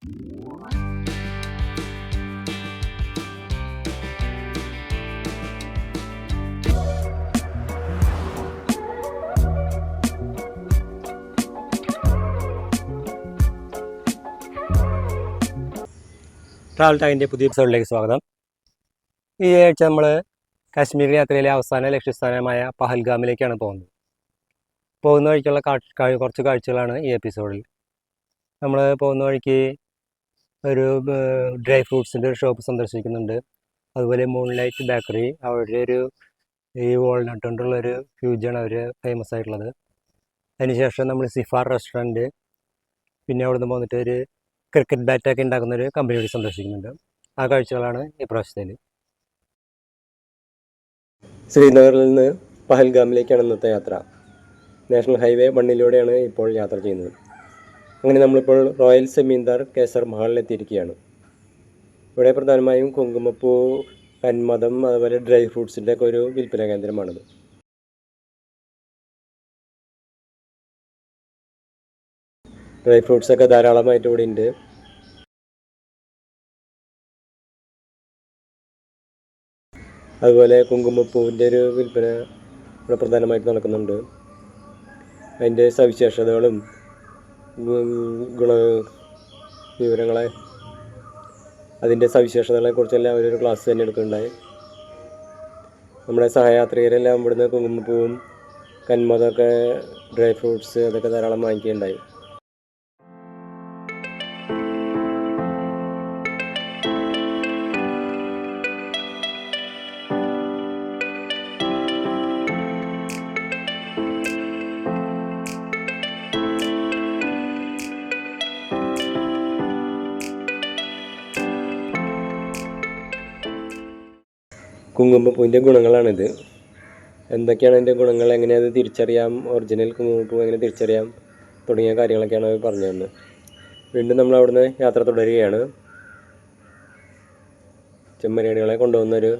Travel ടാഗിൻ്റെ പുതിയ എപ്പിസോഡിലേക്ക് സ്വാഗതം. ഈ ആഴ്ച നമ്മൾ കാശ്മീർ യാത്രയിലെ അവസാന ലക്ഷ്യസ്ഥാനമായ പഹൽഗാമിലേക്കാണ് പോകുന്നത്. പോകുന്ന വഴിക്കുള്ള കുറച്ച് കാഴ്ചകളാണ് ഈ എപ്പിസോഡിൽ. നമ്മൾ പോകുന്ന വഴിക്ക് ഒരു ഡ്രൈ ഫ്രൂട്ട്സിൻ്റെ ഒരു ഷോപ്പ് സന്ദർശിക്കുന്നുണ്ട്. അതുപോലെ മൂൺലൈറ്റ് ബേക്കറി, അവരുടെ ഒരു ഈ വാൾനട്ട് കൊണ്ടുള്ളൊരു ഫ്യൂജാണ് അവർ ഫേമസ് ആയിട്ടുള്ളത്. അതിനുശേഷം നമ്മൾ സിഫാർ റെസ്റ്റോറൻറ്റ്, പിന്നെ അവിടെ നിന്ന് പോന്നിട്ട് ഒരു ക്രിക്കറ്റ് ബാറ്റൊക്കെ ഉണ്ടാക്കുന്നൊരു കമ്പനി വഴി സന്ദർശിക്കുന്നുണ്ട്. ആ കാഴ്ചകളാണ് ഈ പ്രാവശ്യത്തിൽ. ശ്രീനഗറിൽ നിന്ന് പഹൽഗാമിലേക്കാണ് ഇന്നത്തെ യാത്ര. നാഷണൽ ഹൈവേ 1 ഇപ്പോൾ യാത്ര ചെയ്യുന്നത്. അങ്ങനെ നമ്മളിപ്പോൾ റോയൽ സെമീന്ദാർ കേസർ മഹലിലെത്തിയിരിക്കുകയാണ്. ഇവിടെ പ്രധാനമായും കുങ്കുമപ്പൂ, കന്മദം, അതുപോലെ ഡ്രൈ ഫ്രൂട്ട്സിൻ്റെ ഒക്കെ ഒരു വിൽപ്പന കേന്ദ്രമാണിത്. ഡ്രൈ ഫ്രൂട്ട്സൊക്കെ ധാരാളമായിട്ട് ഇവിടെ ഉണ്ട്. അതുപോലെ കുങ്കുമപ്പൂവിൻ്റെ ഒരു വിൽപ്പന ഇവിടെ പ്രധാനമായിട്ട് നടക്കുന്നുണ്ട്. അതിൻ്റെ സവിശേഷതകളും വിവരങ്ങളെ അതിൻ്റെ സവിശേഷതകളെക്കുറിച്ചെല്ലാം അവരൊരു ക്ലാസ് തന്നെ എടുക്കുന്നുണ്ടായി. നമ്മുടെ സഹയാത്രികരെല്ലാം ഇവിടുന്ന് കുങ്കുമപ്പൂവും കന്മദമൊക്കെ, ഡ്രൈ ഫ്രൂട്ട്സ് അതൊക്കെ ധാരാളം വാങ്ങിക്കുകയുണ്ടായി. കുങ്കുമപ്പൂവിൻ്റെ ഗുണങ്ങളാണിത്. എന്തൊക്കെയാണ് അതിൻ്റെ ഗുണങ്ങൾ, എങ്ങനെയത് തിരിച്ചറിയാം, ഒറിജിനൽ കുങ്കുമപ്പൂ എങ്ങനെ തിരിച്ചറിയാം തുടങ്ങിയ കാര്യങ്ങളൊക്കെയാണ് അവർ പറഞ്ഞു തന്നത്. വീണ്ടും നമ്മൾ അവിടുന്ന് യാത്ര തുടരുകയാണ്. ചെമ്മരിയാടുകളെ കൊണ്ടുപോകുന്നൊരു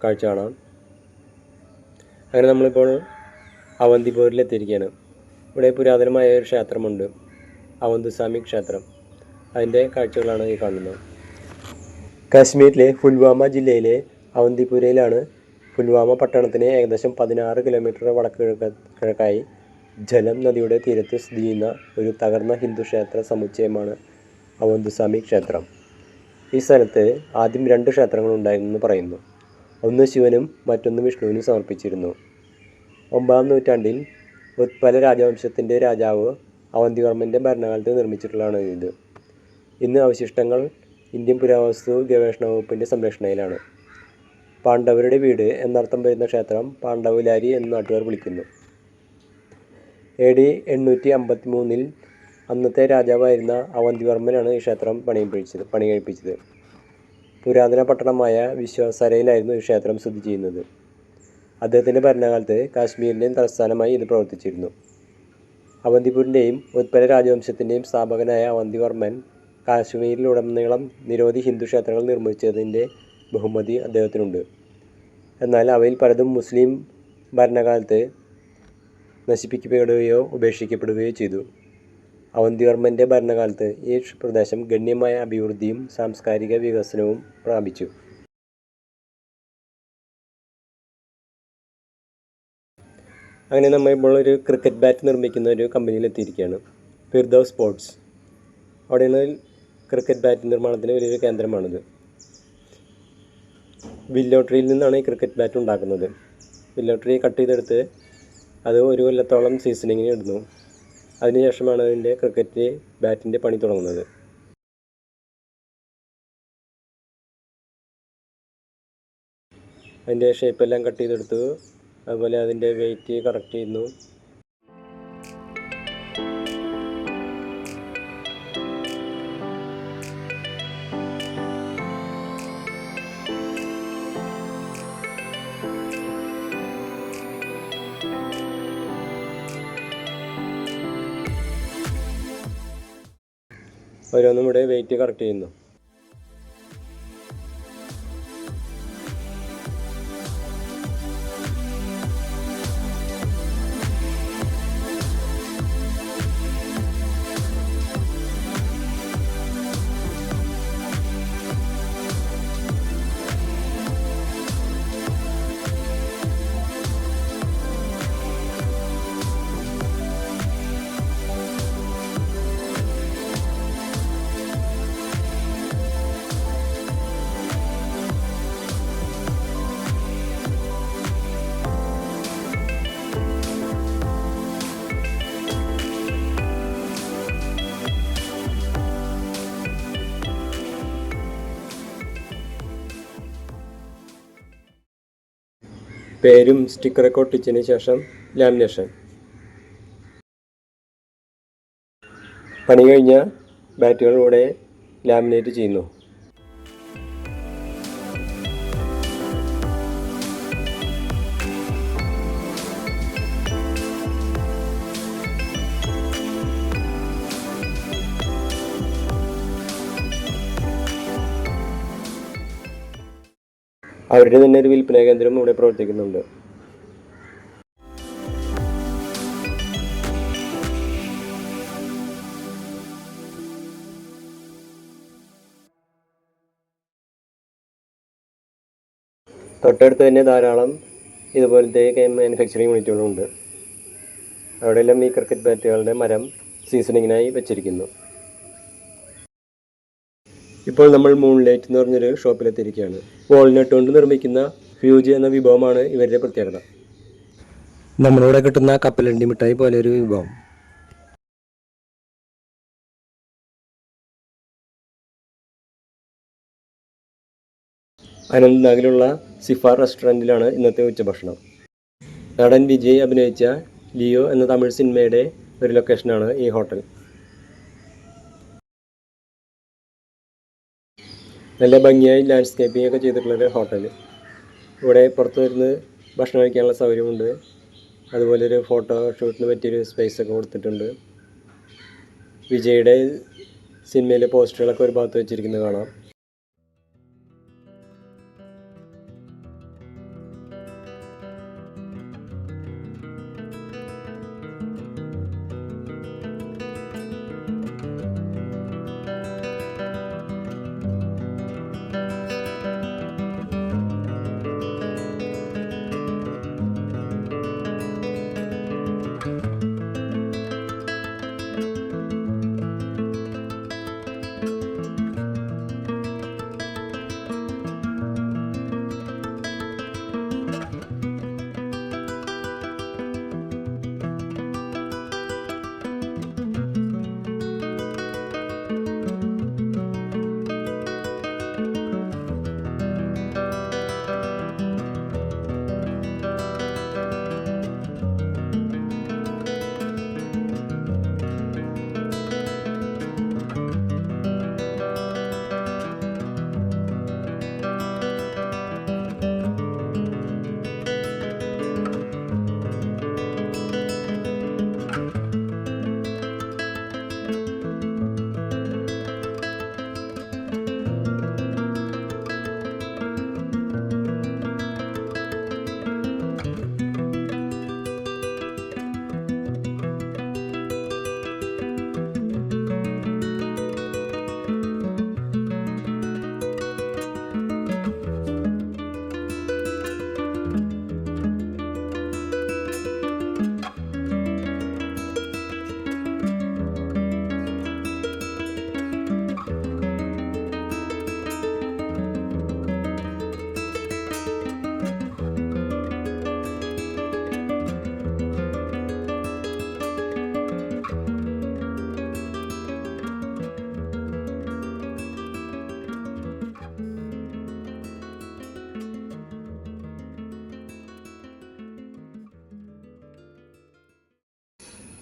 കാഴ്ച കാണാം. അങ്ങനെ നമ്മളിപ്പോൾ അവന്തിപൂരിലെത്തിയിരിക്കുകയാണ്. ഇവിടെ പുരാതനമായ ഒരു ക്ഷേത്രമുണ്ട്, അവന്തിസ്വാമി ക്ഷേത്രം. അതിൻ്റെ കാഴ്ചകളാണ് ഈ കാണുന്നത്. കാശ്മീരിലെ പുൽവാമ ജില്ലയിലെ അവന്തിപുരയിലാണ് പുൽവാമ പട്ടണത്തിന് ഏകദേശം 16 കിലോമീറ്റർ വടക്ക് കിഴക്കായി ജലം നദിയുടെ തീരത്ത് സ്ഥിതി ചെയ്യുന്ന ഒരു തകർന്ന ഹിന്ദു ക്ഷേത്ര സമുച്ചയമാണ് അവന്തിസ്വാമി ക്ഷേത്രം. ഈ സ്ഥലത്ത് ആദ്യം 2 ക്ഷേത്രങ്ങളുണ്ടായിരുന്നെന്ന് പറയുന്നു. ഒന്ന് ശിവനും മറ്റൊന്ന് വിഷ്ണുവിനും സമർപ്പിച്ചിരുന്നു. 9-ാം നൂറ്റാണ്ടിൽ ഉത്പല രാജവംശത്തിൻ്റെ രാജാവ് അവന്തിവർമ്മൻ്റെ ഭരണകാലത്ത് നിർമ്മിച്ചിട്ടുള്ളതാണ് ഇത്. ഇന്ന് അവശിഷ്ടങ്ങൾ ഇന്ത്യൻ പുരാവസ്തു ഗവേഷണ വകുപ്പിൻ്റെ സംരക്ഷണയിലാണ്. പാണ്ഡവരുടെ വീട് എന്നർത്ഥം വരുന്ന ക്ഷേത്രം പാണ്ഡവലാരി എന്ന് നാട്ടുകാർ വിളിക്കുന്നു. AD 853 അന്നത്തെ രാജാവായിരുന്ന അവന്തിവർമ്മനാണ് ഈ ക്ഷേത്രം പണി കഴിപ്പിച്ചത്. പുരാതന പട്ടണമായ വിശ്വസരയിലായിരുന്നു ഈ ക്ഷേത്രം സ്ഥിതി ചെയ്യുന്നത്. അദ്ദേഹത്തിൻ്റെ ഭരണകാലത്ത് കാശ്മീരിൻ്റെയും തലസ്ഥാനമായി ഇത് പ്രവർത്തിച്ചിരുന്നു. അവന്തിപൂരിൻ്റെയും ഉത്പല രാജവംശത്തിൻ്റെയും സ്ഥാപകനായ അവന്തിവർമ്മൻ കാശ്മീരിലുടനീളം നിരവധി ഹിന്ദു ക്ഷേത്രങ്ങൾ നിർമ്മിച്ചതിൻ്റെ ബഹുമതി അദ്ദേഹത്തിനുണ്ട്. എന്നാൽ അവയിൽ പലതും മുസ്ലിം ഭരണകാലത്ത് നശിപ്പിക്കപ്പെടുകയോ ഉപേക്ഷിക്കപ്പെടുകയോ ചെയ്തു. അവന്തിവർമ്മൻ്റെ ഭരണകാലത്ത് ഈ പ്രദേശം ഗണ്യമായ അഭിവൃദ്ധിയും സാംസ്കാരിക വികസനവും പ്രാപിച്ചു. അങ്ങനെ നമ്മൾ ഇപ്പോൾ ഒരു ക്രിക്കറ്റ് ബാറ്റ് നിർമ്മിക്കുന്ന ഒരു കമ്പനിയിൽ എത്തിയിരിക്കുകയാണ്, ഫിർദൌസ് സ്പോർട്സ്. അവിടെയാണ് ക്രിക്കറ്റ് ബാറ്റ് നിർമ്മാണത്തിന് വലിയൊരു കേന്ദ്രമാണിത്. വില്ലോട്രിയിൽ നിന്നാണ് ഈ ക്രിക്കറ്റ് ബാറ്റ് ഉണ്ടാക്കുന്നത്. വില്ലോട്രി കട്ട് ചെയ്തെടുത്ത് അത് 1 കൊല്ലത്തോളം സീസണിങ്ങിന് ഇടുന്നു. അതിനുശേഷമാണ് അതിൻ്റെ ക്രിക്കറ്റ് ബാറ്റിൻ്റെ പണി തുടങ്ങുന്നത്. അതിൻ്റെ ഷേപ്പെല്ലാം കട്ട് ചെയ്തെടുത്തു. അതുപോലെ അതിൻ്റെ വെയിറ്റ് കറക്റ്റ് ചെയ്യുന്നു. ഓരോന്നും ഇവിടെ വെയിറ്റ് കറക്റ്റ് ചെയ്യുന്നു. പേരും സ്റ്റിക്കറൊക്കെ ഒട്ടിച്ചതിന് ശേഷം ലാമിനേഷൻ. പണി കഴിഞ്ഞ ബാറ്റുകളിലൂടെ ലാമിനേറ്റ് ചെയ്യുന്നു. അവരുടെ തന്നെ ഒരു വിൽപ്പന കേന്ദ്രം ഇവിടെ പ്രവർത്തിക്കുന്നുണ്ട്. തൊട്ടടുത്ത് തന്നെ ധാരാളം ഇതുപോലത്തെ മാനുഫാക്ചറിങ് യൂണിറ്റുകളുണ്ട്. അവിടെയെല്ലാം ഈ ക്രിക്കറ്റ് ബാറ്റുകളുടെ മരം സീസണിങ്ങിനായി വെച്ചിരിക്കുന്നു. ഇപ്പോൾ നമ്മൾ മൂൺലൈറ്റ് എന്ന് പറഞ്ഞൊരു ഷോപ്പിലെത്തിയിരിക്കുകയാണ്. വാൾനട്ട് കൊണ്ട് നിർമ്മിക്കുന്ന ഫ്യൂജി എന്ന വിഭവമാണ് ഇവരുടെ പ്രത്യേകത. നമ്മളിവിടെ കിട്ടുന്ന കപ്പലണ്ടി മിഠായി പോലെ ഒരു വിഭവം. അനന്ത്നാഗിലുള്ള സിഫാർ റെസ്റ്റോറൻറ്റിലാണ് ഇന്നത്തെ ഉച്ചഭക്ഷണം. നടൻ വിജയ് അഭിനയിച്ച ലിയോ എന്ന തമിഴ് സിനിമയുടെ ഒരു ലൊക്കേഷനാണ് ഈ ഹോട്ടൽ. നല്ല ഭംഗിയായി ലാൻഡ്സ്കേപ്പിംഗ് ഒക്കെ ചെയ്തിട്ടുള്ളൊരു ഹോട്ടൽ. ഇവിടെ പുറത്ത് വരുന്ന ഭക്ഷണം കഴിക്കാനുള്ള സൗകര്യമുണ്ട്. അതുപോലെ ഒരു ഫോട്ടോ ഷൂട്ടിന് പറ്റിയൊരു സ്പേസ് ഒക്കെ കൊടുത്തിട്ടുണ്ട്. വിജയുടെ സിനിമയിലെ പോസ്റ്ററുകളൊക്കെ ഒരു ഭാഗത്ത് വെച്ചിരിക്കുന്നത് കാണാം.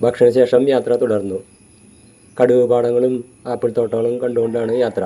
ഭക്ഷണശേഷം യാത്ര തുടർന്നു. കടുക് പാടങ്ങളും ആപ്പിൾ തോട്ടങ്ങളും കണ്ടുകൊണ്ടാണ് യാത്ര.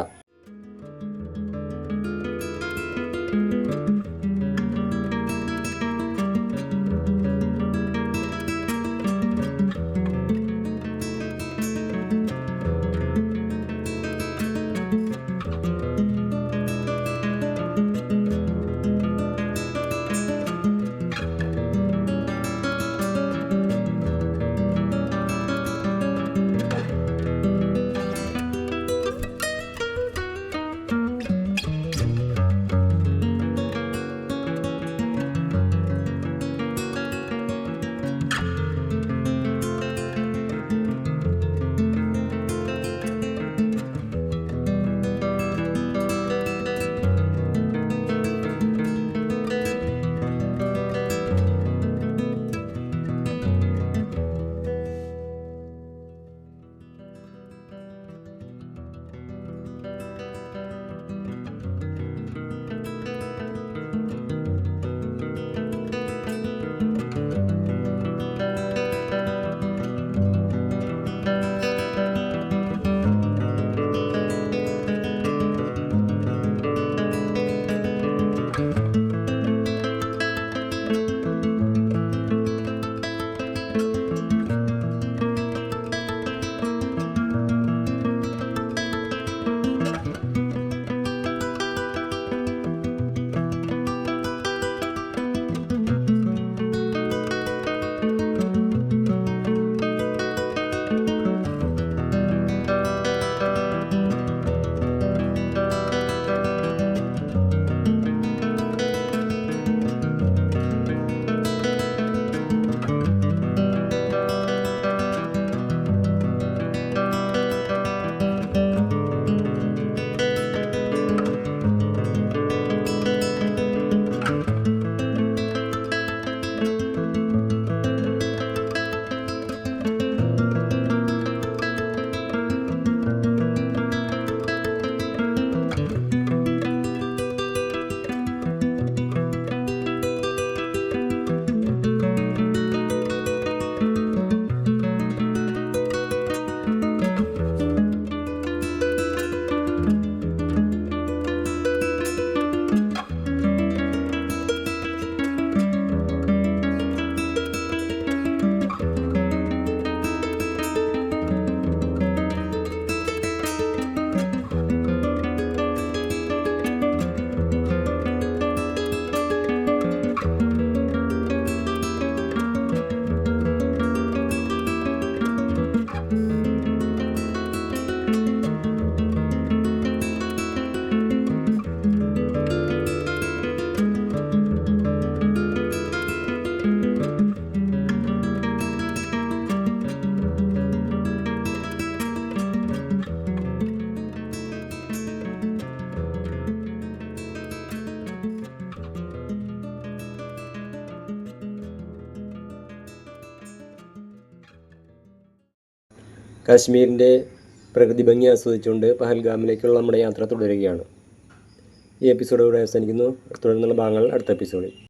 കാശ്മീരിൻ്റെ പ്രകൃതി ഭംഗി ആസ്വദിച്ചുകൊണ്ട് പഹൽഗാമിലേക്കുള്ള നമ്മുടെ യാത്ര തുടരുകയാണ്. ഈ എപ്പിസോഡ് ഇവിടെ അവസാനിക്കുന്നു. തുടർന്നുള്ള ഭാഗങ്ങൾ അടുത്ത എപ്പിസോഡിൽ.